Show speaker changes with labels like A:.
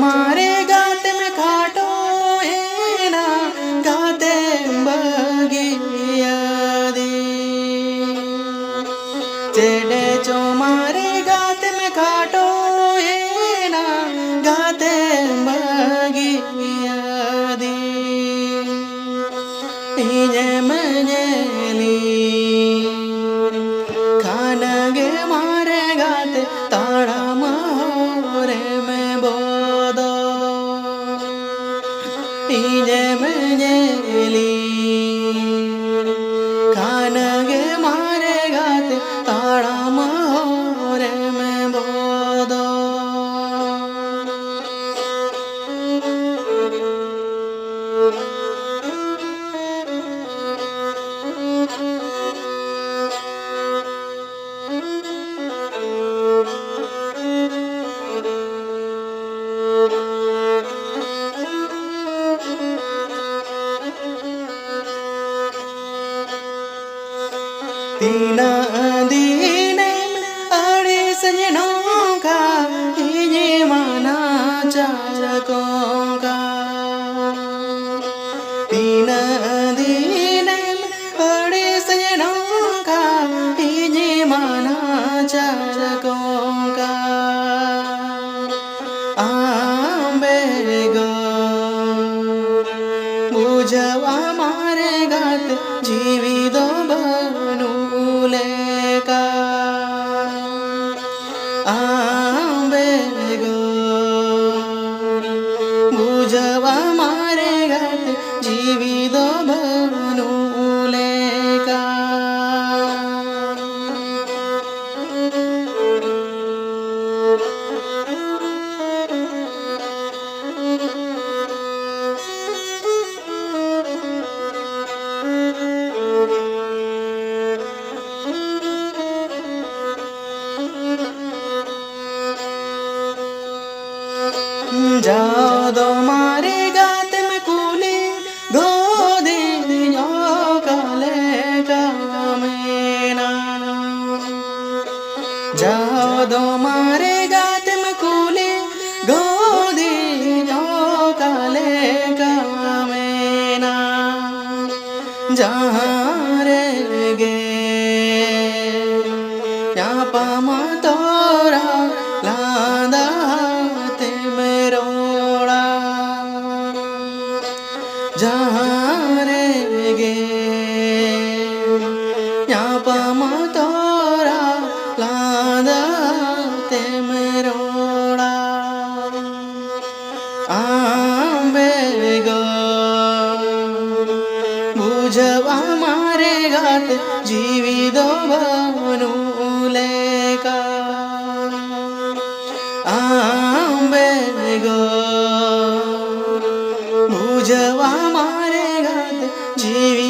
A: मारे गाते में काटो एना गाते बगिया दी चेडे चो मारे गाते में काटो एना गाते बगिया दी इजे मजेली खानगे मारे गाते ताड़ा मारे में बोदो इजे मजेली खानगे मारे गाते ताड़ा मारे में बोदो तीना दीने अड़े सजनों का ये माना चारकों का तीना दीने अड़े सजनों का ये माना चारकों का आंबेगो बुझवा मारे गात जीवी दो आंबेगो बुझवा मारे गात जीवी दो बनूले का जाओ दो मारे गाते में कूली गोदी काले कामेना जाओ दो मारे गाते में कूली गोदी काले कामेना जहाँ रे गे यहाँ पामा तोरा लादा जहाँ रे गे यहाँ पामा तोरा लादा ते मेरोड़ा आंबेगो बुझवा मारे गात जीवी दो बनूले का आंबेगो बुझवा मारे गात जीवी